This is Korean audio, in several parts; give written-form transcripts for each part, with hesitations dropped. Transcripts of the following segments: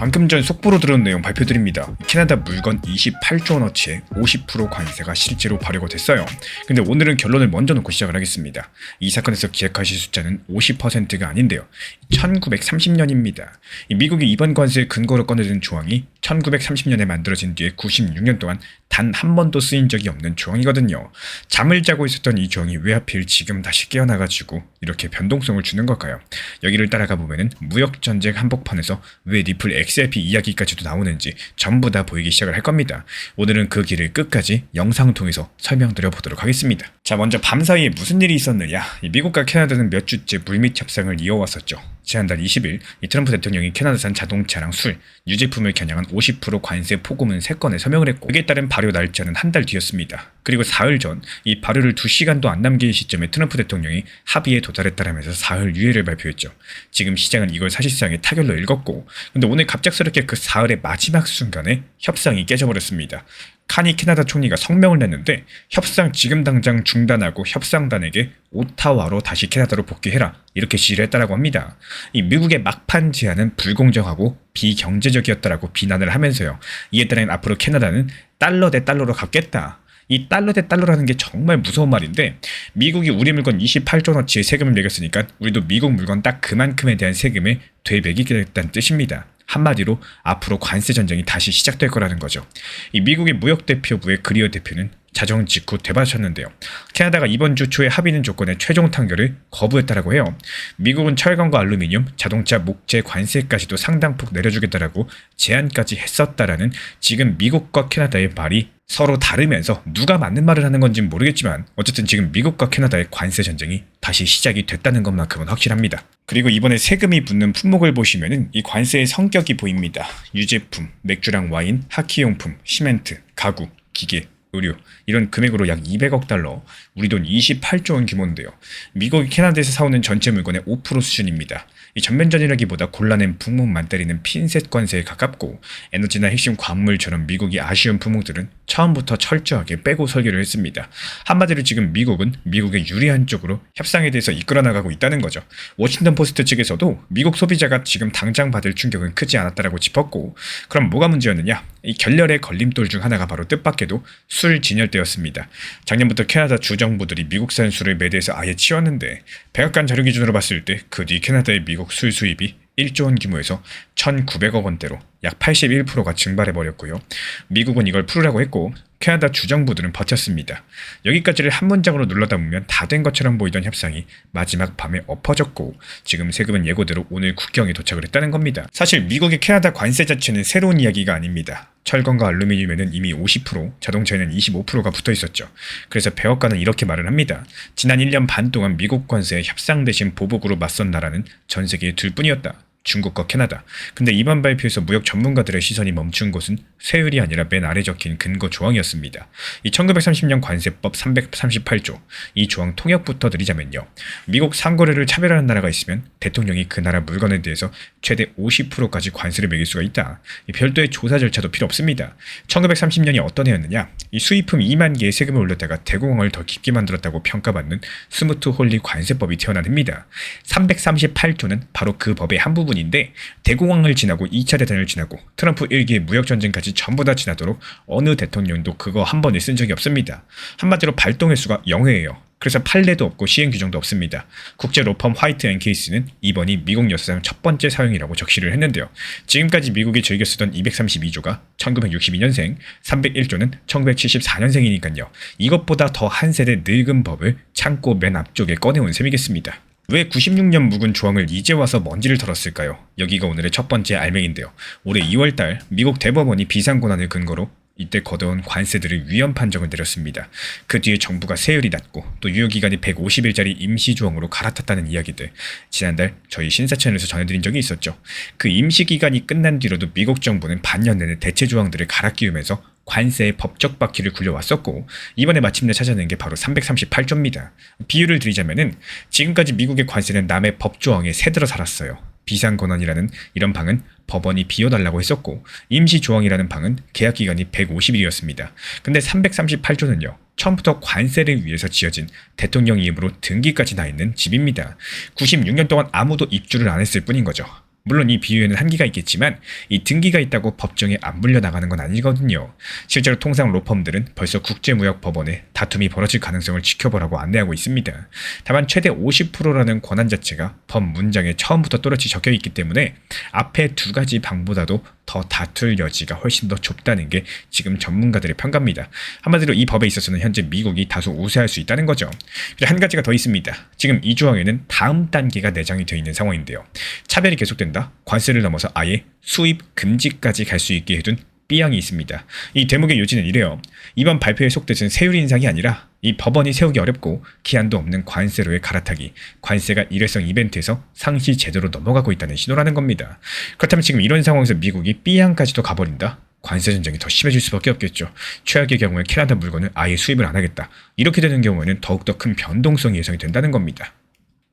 방금 전 속보로 들은 내용 발표드립니다. 캐나다 물건 28조 원어치의 50% 관세가 실제로 발효가 됐어요. 근데 오늘은 결론을 먼저 놓고 시작을 하겠습니다. 이 사건에서 기억하실 숫자는 50%가 아닌데요. 1930년입니다. 미국이 이번 관세의 근거로 꺼내든 조항이 1930년에 만들어진 뒤에 96년 동안 단 한 번도 쓰인 적이 없는 조항이거든요. 잠을 자고 있었던 이 조항이 왜 하필 지금 다시 깨어나가지고 이렇게 변동성을 주는 걸까요? 여기를 따라가 보면은 무역전쟁 한복판에서 왜 리플 XRP 이야기까지도 나오는지 전부 다 보이기 시작을 할 겁니다. 오늘은 그 길을 끝까지 영상 통해서 설명드려 보도록 하겠습니다. 자, 먼저 밤사이에 무슨 일이 있었느냐. 미국과 캐나다는 몇 주째 물밑 협상을 이어왔었죠. 지난달 20일 트럼프 대통령이 캐나다산 자동차랑 술, 유제품을 겨냥한 50% 관세 포고문 3건에 서명을 했고, 그에 따른 발효 날짜는 한 달 뒤였습니다. 그리고 사흘 전 이 발효를 2시간도 안 남긴 시점에 트럼프 대통령이 합의에 도달했다라면서 사흘 유예를 발표했죠. 지금 시장은 이걸 사실상의 타결로 읽었고, 근데 오늘 갑작스럽게 그 사흘의 마지막 순간에 협상이 깨져버렸습니다. 카니 캐나다 총리가 성명을 냈는데 협상 지금 당장 중단하고 협상단에게 오타와로 다시 캐나다로 복귀해라 이렇게 지시를 했다라고 합니다. 이 미국의 막판 제안은 불공정하고 비경제적이었다라고 비난을 하면서요. 이에 따른 앞으로 캐나다는 달러 대 달러로 갚겠다. 이 달러 대 달러라는 게 정말 무서운 말인데, 미국이 우리 물건 28조 원어치의 세금을 매겼으니까 우리도 미국 물건 딱 그만큼에 대한 세금을 되매기겠다는 뜻입니다. 한마디로 앞으로 관세 전쟁이 다시 시작될 거라는 거죠. 이 미국의 무역대표부의 그리어 대표는 자정 직후 되받으셨는데요. 캐나다가 이번 주 초에 합의는 조건에 최종 판결을 거부했다라고 해요. 미국은 철강과 알루미늄, 자동차 목재 관세까지도 상당폭 내려주겠다라고 제안까지 했었다라는 지금 미국과 캐나다의 말이 서로 다르면서 누가 맞는 말을 하는 건지는 모르겠지만 어쨌든 지금 미국과 캐나다의 관세 전쟁이 다시 시작이 됐다는 것만큼은 확실합니다. 그리고 이번에 세금이 붙는 품목을 보시면은 이 관세의 성격이 보입니다. 유제품, 맥주랑 와인, 하키용품, 시멘트, 가구, 기계, 의료, 이런 금액으로 약 200억 달러, 우리 돈 28조 원 규모인데요. 미국이 캐나다에서 사오는 전체 물건의 5% 수준입니다. 이 전면전이라기보다 골라낸 품목만 때리는 핀셋 관세에 가깝고, 에너지나 핵심 광물처럼 미국이 아쉬운 품목들은 처음부터 철저하게 빼고 설계를 했습니다. 한마디로 지금 미국은 미국의 유리한 쪽으로 협상에 대해서 이끌어 나가고 있다는 거죠. 워싱턴 포스트 측에서도 미국 소비자가 지금 당장 받을 충격은 크지 않았다라고 짚었고, 그럼 뭐가 문제였느냐? 이 결렬의 걸림돌 중 하나가 바로 뜻밖에도 술 진열대였습니다. 작년부터 캐나다 주정부들이 미국산 술을 매대에서 아예 치웠는데, 백악관 자료 기준으로 봤을 때 그 뒤 캐나다의 미국 술 수입이 1조 원 규모에서 1,900억 원대로 약 81%가 증발해버렸고요. 미국은 이걸 풀으라고 했고 캐나다 주정부들은 버텼습니다. 여기까지를 한 문장으로 눌러다 보면 다 된 것처럼 보이던 협상이 마지막 밤에 엎어졌고, 지금 세금은 예고대로 오늘 국경에 도착을 했다는 겁니다. 사실 미국의 캐나다 관세 자체는 새로운 이야기가 아닙니다. 철강과 알루미늄에는 이미 50%, 자동차에는 25%가 붙어 있었죠. 그래서 백악관은 이렇게 말을 합니다. 지난 1년 반 동안 미국 관세에 협상 대신 보복으로 맞선 나라는 전 세계에 둘뿐이었다. 중국과 캐나다. 근데 이번 발표에서 무역 전문가들의 시선이 멈춘 곳은 세율이 아니라 맨 아래 적힌 근거 조항이었습니다. 이 1930년 관세법 338조, 이 조항 통역부터 드리자면요. 미국 상거래를 차별하는 나라가 있으면 대통령이 그 나라 물건에 대해서 최대 50%까지 관세를 매길 수가 있다. 이 별도의 조사 절차도 필요 없습니다. 1930년이 어떤 해였느냐? 이 수입품 2만 개의 세금을 올렸다가 대공황을 더 깊게 만들었다고 평가받는 스무트 홀리 관세법이 태어난 해입니다. 338조는 바로 그 법의 한 부분인데, 대공황을 지나고 2차 대전을 지나고 트럼프 1기의 무역전쟁까지 전부 다 지나도록 어느 대통령도 그거 한 번에 쓴 적이 없습니다. 한마디로 발동 횟수가 0회예요. 그래서 판례도 없고 시행 규정도 없습니다. 국제 로펌 화이트 앤 케이스는 이번이 미국 역사상 첫 번째 사용이라고 적시를 했는데요. 지금까지 미국이 즐겨 쓰던 232조가 1962년생, 301조는 1974년생이니까요. 이것보다 더 한 세대 늙은 법을 창고 맨 앞쪽에 꺼내온 셈이겠습니다. 왜 96년 묵은 조항을 이제 와서 먼지를 털었을까요? 여기가 오늘의 첫 번째 알맹인데요. 올해 2월달 미국 대법원이 비상고난을 근거로 이때 거둬온 관세들을 위헌 판정을 내렸습니다. 그 뒤에 정부가 세율이 낮고 또 유효기간이 150일짜리 임시조항으로 갈아탔다는 이야기들, 지난달 저희 신사 채널에서 전해드린 적이 있었죠. 그 임시기간이 끝난 뒤로도 미국 정부는 반년 내내 대체조항들을 갈아 끼우면서 관세의 법적 바퀴를 굴려왔었고, 이번에 마침내 찾아낸 게 바로 338조입니다. 비유를 드리자면은 지금까지 미국의 관세는 남의 법조항에 새들어 살았어요. 비상권한이라는 이런 방은 법원이 비워달라고 했었고, 임시조항이라는 방은 계약기간이 150일이었습니다. 근데 338조는요. 처음부터 관세를 위해서 지어진 대통령 이름으로 등기까지 나 있는 집입니다. 96년 동안 아무도 입주를 안 했을 뿐인 거죠. 물론 이 비유에는 한계가 있겠지만 이 등기가 있다고 법정에 안 불려나가는 건 아니거든요. 실제로 통상 로펌들은 벌써 국제무역법원에 다툼이 벌어질 가능성을 지켜보라고 안내하고 있습니다. 다만 최대 50%라는 권한 자체가 법 문장에 처음부터 또렷이 적혀 있기 때문에 앞에 두 가지 방보다도 더 다툴 여지가 훨씬 더 좁다는 게 지금 전문가들의 평가입니다. 한마디로 이 법에 있어서는 현재 미국이 다소 우세할 수 있다는 거죠. 그리고 한 가지가 더 있습니다. 지금 이 조항에는 다음 단계가 내장이 되어 있는 상황인데요. 차별이 계속된다. 관세를 넘어서 아예 수입 금지까지 갈 수 있게 해둔 B항이 있습니다. 이 대목의 요지는 이래요. 이번 발표의 속뜻은 세율 인상이 아니라 이 법원이 세우기 어렵고 기한도 없는 관세로의 갈아타기, 관세가 일회성 이벤트에서 상시 제도로 넘어가고 있다는 신호라는 겁니다. 그렇다면 지금 이런 상황에서 미국이 B항까지도 가버린다? 관세 전쟁이 더 심해질 수밖에 없겠죠. 최악의 경우에 캐나다 물건을 아예 수입을 안 하겠다. 이렇게 되는 경우에는 더욱더 큰 변동성이 예상이 된다는 겁니다.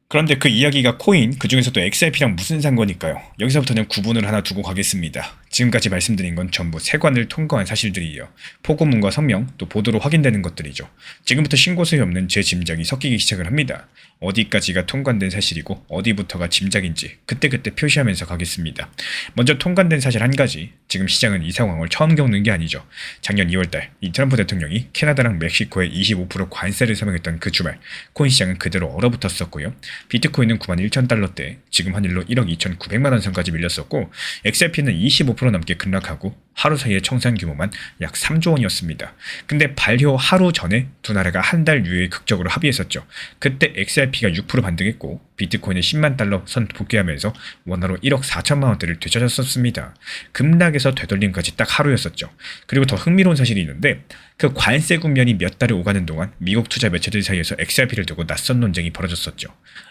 그런데 그 이야기가 코인, 그 중에서도 XRP랑 무슨 상관일까요? 여기서부터는 구분을 하나 두고 가겠습니다. 지금까지 말씀드린 건 전부 세관을 통과한 사실들이에요. 포고문과 성명, 또 보도로 확인되는 것들이죠. 지금부터 신고서에 없는 제 짐작이 섞이기 시작을 합니다. 어디까지가 통관된 사실이고 어디부터가 짐작인지 그때그때 표시하면서 가겠습니다. 먼저 통관된 사실 한 가지, 지금 시장은 이 상황을 처음 겪는 게 아니죠. 작년 2월달 이 트럼프 대통령이 캐나다랑 멕시코에 25% 관세를 서명했던 그 주말, 코인 시장은 그대로 얼어붙었었고요. 비트코인은 91,000달러대, 지금 환율로 1억 2,900만 원 선까지 밀렸었고, XRP는 25% 넘게 급락하고 하루 사이의 청산 규모만 약 3조 원이었습니다. 근데 발효 하루 전에 두 나라가 한 달 유예에 극적으로 합의했었죠. 그때 XRP가 6% 반등했고 비트코인은 10만 달러 선 복귀하면서 원화로 1억 4천만 원대를 되찾았었습니다. 급락에서 되돌림까지 딱 하루였었죠. 그리고 더 흥미로운 사실이 있는데 그 관세 국면이 몇 달을 오가는 동안 미국 투자 매체들 사이에서 XRP를 두고 낯선 논쟁이 벌어졌었죠.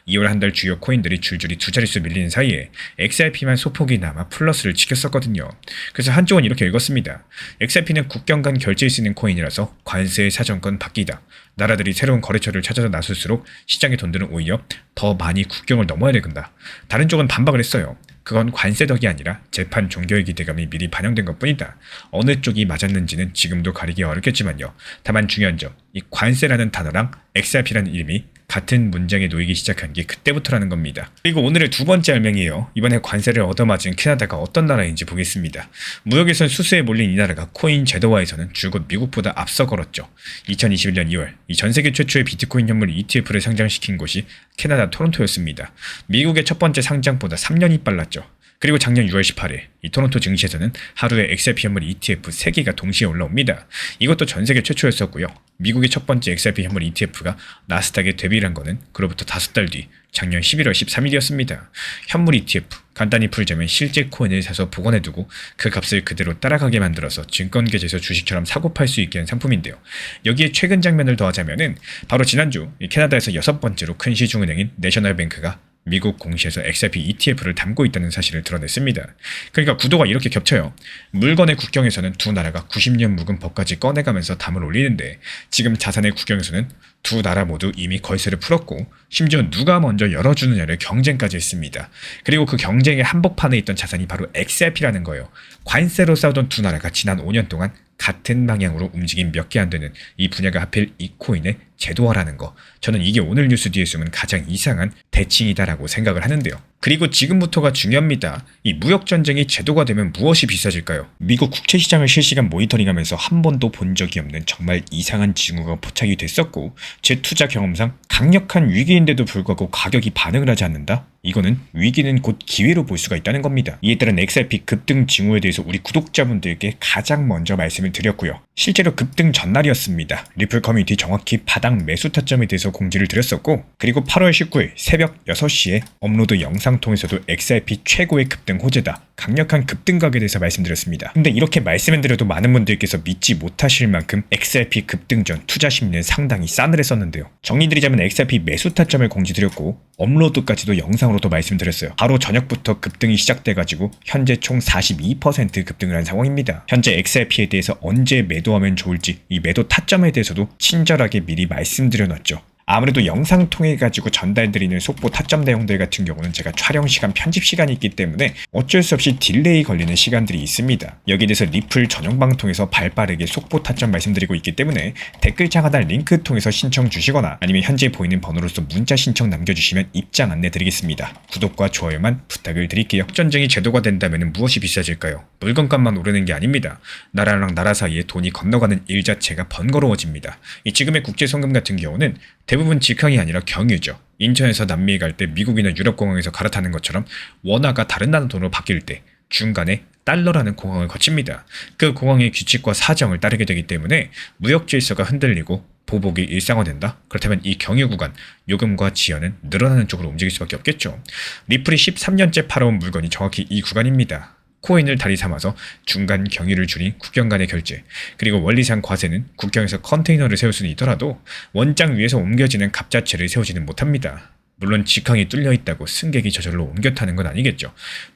2월 한 달 주요 코인들이 줄줄이 두 자릿수 밀리는 사이에 XRP만 소폭이 남아 플러스를 지켰었거든요. 그래서 한쪽은 이렇게 읽었습니다. XRP는 국경 간 결제일 수 있는 코인이라서 관세의 사정권 바뀌다. 나라들이 새로운 거래처를 찾아서 나설수록 시장의 돈들은 오히려 더 많이 국경을 넘어야 된다. 다른 쪽은 반박을 했어요. 그건 관세덕이 아니라 재판 종교의 기대감이 미리 반영된 것뿐이다. 어느 쪽이 맞았는지는 지금도 가리기 어렵겠지만요. 다만 중요한 점, 이 관세라는 단어랑 XRP라는 이름이 같은 문장에 놓이기 시작한 게 그때부터라는 겁니다. 그리고 오늘의 두 번째 설명이에요. 이번에 관세를 얻어맞은 캐나다가 어떤 나라인지 보겠습니다. 무역에선 수수에 몰린 이 나라가 코인 제도화에서는 줄곧 미국보다 앞서 걸었죠. 2021년 2월 이 전세계 최초의 비트코인 현물 ETF를 상장시킨 곳이 캐나다 토론토였습니다. 미국의 첫 번째 상장보다 3년이 빨랐죠. 그리고 작년 6월 18일 이 토론토 증시에서는 하루에 XRP 현물 ETF 3개가 동시에 올라옵니다. 이것도 전세계 최초였었고요. 미국의 첫 번째 XRP 현물 ETF가 나스닥에 데뷔를 한 거는 그로부터 5달 뒤 작년 11월 13일이었습니다. 현물 ETF, 간단히 풀자면 실제 코인을 사서 보관해두고 그 값을 그대로 따라가게 만들어서 증권계좌에서 주식처럼 사고 팔 수 있게 한 상품인데요. 여기에 최근 장면을 더하자면은 바로 지난주 캐나다에서 6번째로 큰 시중은행인 내셔널뱅크가 미국 공시에서 XRP ETF를 담고 있다는 사실을 드러냈습니다. 그러니까 구도가 이렇게 겹쳐요. 물건의 국경에서는 두 나라가 90년 묵은 법까지 꺼내가면서 담을 올리는데 지금 자산의 국경에서는 두 나라 모두 이미 걸쇠를 풀었고 심지어 누가 먼저 열어주느냐를 경쟁까지 했습니다. 그리고 그 경쟁의 한복판에 있던 자산이 바로 XRP라는 거예요. 관세로 싸우던 두 나라가 지난 5년 동안 같은 방향으로 움직인 몇 개 안 되는 이 분야가 하필 이 코인의 제도화라는 거. 저는 이게 오늘 뉴스 뒤에 숨은 가장 이상한 대칭이다라고 생각을 하는데요. 그리고 지금부터가 중요합니다. 이 무역전쟁이 제도가 되면 무엇이 비싸질까요? 미국 국채시장을 실시간 모니터링하면서 한 번도 본 적이 없는 정말 이상한 징후가 포착이 됐었고 제 투자 경험상 강력한 위기인데도 불구하고 가격이 반응을 하지 않는다? 이거는 위기는 곧 기회로 볼 수가 있다는 겁니다. 이에 따른 XRP 급등 징후에 대해서 우리 구독자분들께 가장 먼저 말씀을 드렸고요. 실제로 급등 전날이었습니다. 리플 커뮤니티 정확히 바닥 매수 타점에 대해서 공지를 드렸었고 그리고 8월 19일 새벽 6시에 업로드 영상 통해서도 XRP 최고의 급등 호재다. 강력한 급등각에 대해서 말씀드렸습니다. 근데 이렇게 말씀을 드려도 많은 분들께서 믿지 못하실 만큼 XRP 급등 전 투자 심리는 상당히 싸늘했었는데요. 정리드리자면 XRP 매수 타점을 공지드렸고 업로드까지도 영상으로도 말씀드렸어요. 바로 저녁부터 급등이 시작돼가지고 현재 총 42% 급등을 한 상황입니다. 현재 XRP에 대해서 언제 매도하면 좋을지 이 매도 타점에 대해서도 친절하게 미리 말씀드려놨죠. 아무래도 영상 통해 가지고 전달드리는 속보 타점 내용들 같은 경우는 제가 촬영 시간, 편집 시간이 있기 때문에 어쩔 수 없이 딜레이 걸리는 시간들이 있습니다. 여기에 대해서 리플 전용 방통에서 발빠르게 속보 타점 말씀드리고 있기 때문에 댓글창 하단 링크 통해서 신청 주시거나 아니면 현재 보이는 번호로서 문자 신청 남겨주시면 입장 안내 드리겠습니다. 구독과 좋아요만 부탁을 드릴게요. 전쟁이 제도가 된다면 무엇이 비싸질까요? 물건값만 오르는 게 아닙니다. 나라랑 나라 사이에 돈이 건너가는 일 자체가 번거로워집니다. 이 지금의 국제송금 같은 경우는 대부분 직항이 아니라 경유죠. 인천에서 남미에 갈 때 미국이나 유럽 공항에서 갈아타는 것처럼 원화가 다른 나라 돈으로 바뀔 때 중간에 달러라는 공항을 거칩니다. 그 공항의 규칙과 사정을 따르게 되기 때문에 무역 질서가 흔들리고 보복이 일상화된다? 그렇다면 이 경유 구간, 요금과 지연은 늘어나는 쪽으로 움직일 수밖에 없겠죠. 리플이 13년째 팔아온 물건이 정확히 이 구간입니다. 코인을 다리 삼아서 중간 경유를 줄인 국경 간의 결제, 그리고 원리상 과세는 국경에서 컨테이너를 세울 수는 있더라도 원장 위에서 옮겨지는 값 자체를 세우지는 못합니다. 물론 직항이 뚫려 있다고 승객이 저절로 옮겨 타는 건 아니겠죠.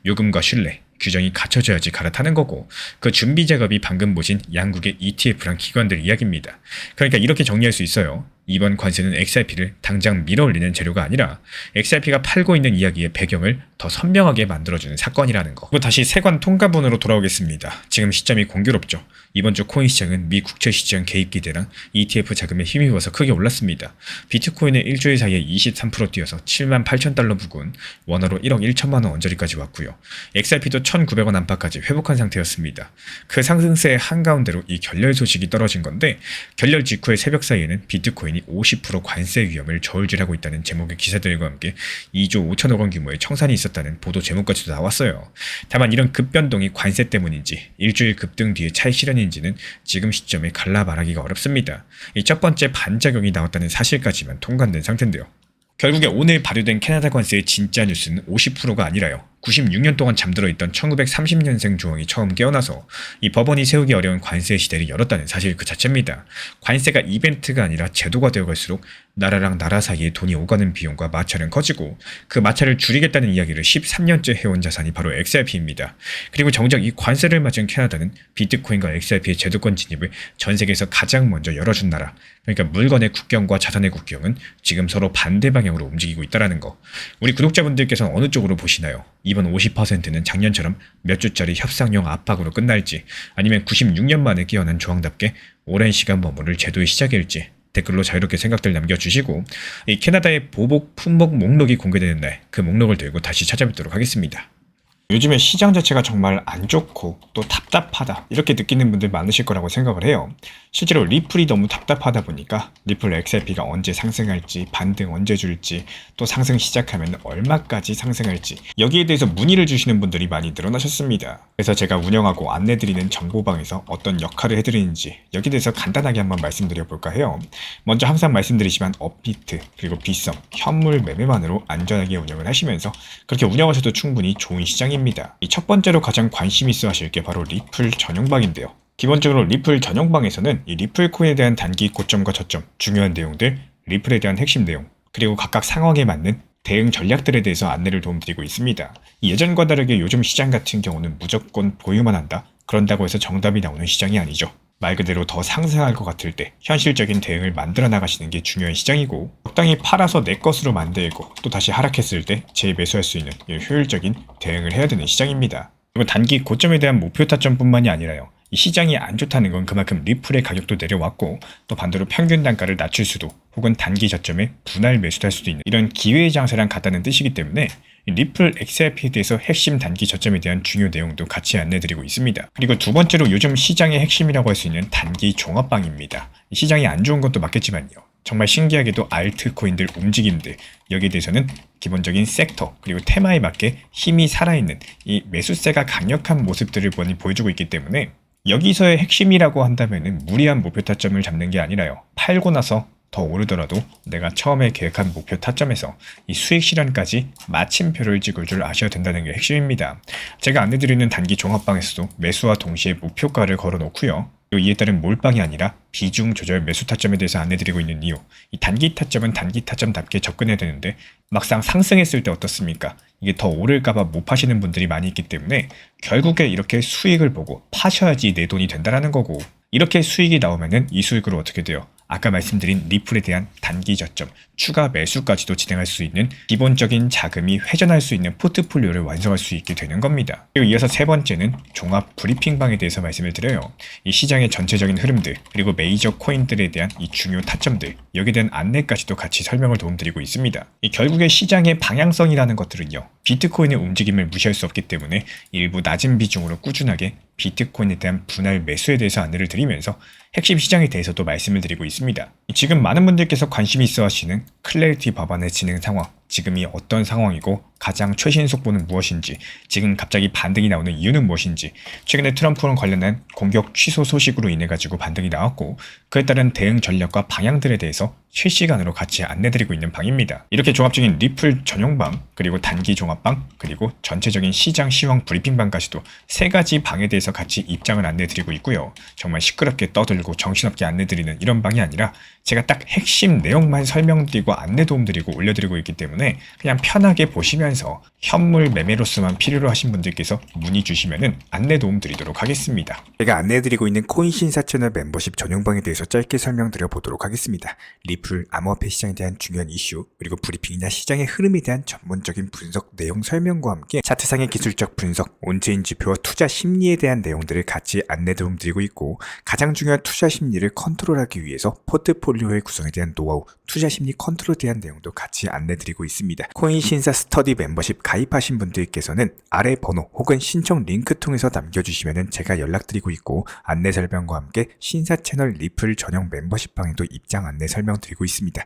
요금과 신뢰, 규정이 갖춰져야지 갈아타는 거고, 그 준비 작업이 방금 보신 양국의 ETF랑 기관들 이야기입니다. 그러니까 이렇게 정리할 수 있어요. 이번 관세는 XRP를 당장 밀어올리는 재료가 아니라 XRP가 팔고 있는 이야기의 배경을 더 선명하게 만들어주는 사건이라는 거. 그리고 다시 세관 통과분으로 돌아오겠습니다. 지금 시점이 공교롭죠. 이번 주 코인 시장은 미 국채 시장 개입 기대랑 ETF 자금에 힘입어서 크게 올랐습니다. 비트코인은 일주일 사이에 23% 뛰어서 78,000달러 부근, 원화로 1억 1천만 원 언저리까지 왔고요. XRP도 1,900원 안팎까지 회복한 상태였습니다. 그 상승세의 한가운데로 이 결렬 소식이 떨어진 건데, 결렬 직후의 새벽 사이에는 비트코인이 50% 관세 위험을 저울질하고 있다는 제목의 기사들과 함께 2조 5천억 원 규모의 청산이 있었다는 보도 제목까지도 나왔어요. 다만 이런 급변동이 관세 때문인지 일주일 급등 뒤에 차익 실현인지는 지금 시점에 갈라 말하기가 어렵습니다. 이 첫 번째 반작용이 나왔다는 사실까지만 통관된 상태인데요. 결국에 오늘 발효된 캐나다 관세의 진짜 뉴스는 50%가 아니라요. 96년 동안 잠들어 있던 1930년생 조항이 처음 깨어나서 이 법원이 세우기 어려운 관세 시대를 열었다는 사실 그 자체입니다. 관세가 이벤트가 아니라 제도가 되어갈수록 나라랑 나라 사이에 돈이 오가는 비용과 마찰은 커지고, 그 마찰을 줄이겠다는 이야기를 13년째 해온 자산이 바로 XRP입니다. 그리고 정작 이 관세를 맞은 캐나다는 비트코인과 XRP의 제도권 진입을 전 세계에서 가장 먼저 열어준 나라. 그러니까 물건의 국경과 자산의 국경은 지금 서로 반대 방향으로 움직이고 있다는 거. 우리 구독자분들께서는 어느 쪽으로 보시나요? 이번 50%는 작년처럼 몇 주짜리 협상용 압박으로 끝날지, 아니면 96년 만에 깨어난 조항답게 오랜 시간 머무를 제도의 시작일지 댓글로 자유롭게 생각들 남겨주시고, 이 캐나다의 보복 품목 목록이 공개되는 날 그 목록을 들고 다시 찾아뵙도록 하겠습니다. 요즘에 시장 자체가 정말 안 좋고 또 답답하다 이렇게 느끼는 분들 많으실 거라고 생각을 해요. 실제로 리플이 너무 답답하다 보니까 리플 XRP가 언제 상승할지, 반등 언제 줄지, 또 상승 시작하면 얼마까지 상승할지, 여기에 대해서 문의를 주시는 분들이 많이 늘어나셨습니다. 그래서 제가 운영하고 안내드리는 정보방에서 어떤 역할을 해드리는지 여기에 대해서 간단하게 한번 말씀드려 볼까 해요. 먼저 항상 말씀드리지만 업비트 그리고 비썸, 현물 매매만으로 안전하게 운영을 하시면서 그렇게 운영하셔도 충분히 좋은 시장입니다. 이 첫 번째로 가장 관심 있어 하실 게 바로 리플 전용방인데요. 기본적으로 리플 전용방에서는 이 리플 코인에 대한 단기 고점과 저점, 중요한 내용들, 리플에 대한 핵심 내용, 그리고 각각 상황에 맞는 대응 전략들에 대해서 안내를 도움드리고 있습니다. 예전과 다르게 요즘 시장 같은 경우는 무조건 보유만 한다, 그런다고 해서 정답이 나오는 시장이 아니죠. 말 그대로 더 상승할 것 같을 때 현실적인 대응을 만들어 나가시는 게 중요한 시장이고, 적당히 팔아서 내 것으로 만들고 또 다시 하락했을 때 재매수할 수 있는 효율적인 대응을 해야 되는 시장입니다. 그리고 단기 고점에 대한 목표 타점뿐만이 아니라요, 이 시장이 안 좋다는 건 그만큼 리플의 가격도 내려왔고, 또 반대로 평균 단가를 낮출 수도, 혹은 단기 저점에 분할 매수도 할 수도 있는 이런 기회의 장세랑 같다는 뜻이기 때문에 리플 XRP에 대해서 핵심 단기 저점에 대한 중요 내용도 같이 안내드리고 있습니다. 그리고 두 번째로 요즘 시장의 핵심이라고 할 수 있는 단기 종합방입니다. 시장이 안 좋은 것도 맞겠지만요, 정말 신기하게도 알트코인들 움직임들, 여기에 대해서는 기본적인 섹터 그리고 테마에 맞게 힘이 살아있는 이 매수세가 강력한 모습들을 많이 보여주고 있기 때문에 여기서의 핵심이라고 한다면 무리한 목표 타점을 잡는 게 아니라요, 팔고 나서 더 오르더라도 내가 처음에 계획한 목표 타점에서 이 수익 실현까지 마침표를 찍을 줄 아셔야 된다는 게 핵심입니다. 제가 안내드리는 단기 종합방에서도 매수와 동시에 목표가를 걸어놓고요, 이에 따른 몰빵이 아니라 비중 조절 매수 타점에 대해서 안내드리고 있는 이유, 이 단기 타점은 단기 타점답게 접근해야 되는데 막상 상승했을 때 어떻습니까? 이게 더 오를까봐 못 파시는 분들이 많이 있기 때문에 결국에 이렇게 수익을 보고 파셔야지 내 돈이 된다라는 거고, 이렇게 수익이 나오면은 이 수익으로 어떻게 돼요? 아까 말씀드린 리플에 대한 단기 저점, 추가 매수까지도 진행할 수 있는 기본적인 자금이 회전할 수 있는 포트폴리오를 완성할 수 있게 되는 겁니다. 그리고 이어서 세 번째는 종합 브리핑방에 대해서 말씀을 드려요. 이 시장의 전체적인 흐름들, 그리고 메이저 코인들에 대한 이 중요 타점들, 여기에 대한 안내까지도 같이 설명을 도움드리고 있습니다. 이 결국에 시장의 방향성이라는 것들은요, 비트코인의 움직임을 무시할 수 없기 때문에 일부 낮은 비중으로 꾸준하게 비트코인에 대한 분할 매수에 대해서 안내를 드리면서 핵심 시장에 대해서도 말씀을 드리고 있습니다. 지금 많은 분들께서 관심이 있어 하시는 클래리티 법안의 진행 상황, 지금이 어떤 상황이고 가장 최신 속보는 무엇인지, 지금 갑자기 반등이 나오는 이유는 무엇인지, 최근에 트럼프랑 관련한 공격 취소 소식으로 인해 가지고 반등이 나왔고 그에 따른 대응 전략과 방향들에 대해서 실시간으로 같이 안내드리고 있는 방입니다. 이렇게 종합적인 리플 전용방, 그리고 단기 종합방, 그리고 전체적인 시장 시황 브리핑방까지도 세 가지 방에 대해서 같이 입장을 안내드리고 있고요. 정말 시끄럽게 떠들고 정신없게 안내드리는 이런 방이 아니라 제가 딱 핵심 내용만 설명드리고 안내 도움드리고 올려드리고 있기 때문에 그냥 편하게 보시면서 현물 매매로서만 필요로 하신 분들께서 문의 주시면은 안내 도움 드리도록 하겠습니다. 제가 안내해드리고 있는 코인 신사 채널 멤버십 전용방에 대해서 짧게 설명드려 보도록 하겠습니다. 리플, 암호화폐 시장에 대한 중요한 이슈, 그리고 브리핑이나 시장의 흐름에 대한 전문적인 분석 내용 설명과 함께 차트상의 기술적 분석, 온체인 지표와 투자 심리에 대한 내용들을 같이 안내 도움 드리고 있고, 가장 중요한 투자 심리를 컨트롤하기 위해서 포트폴리오의 구성에 대한 노하우, 투자 심리 컨트롤에 대한 내용도 같이 안내 드리고 있습니다. 코인 신사 스터디 멤버십 가입하신 분들께서는 아래 번호 혹은 신청 링크 통해서 남겨주시면 제가 연락드리고 있고, 안내 설명과 함께 신사 채널 리플 전용 멤버십 방에도 입장 안내 설명드리고 있습니다.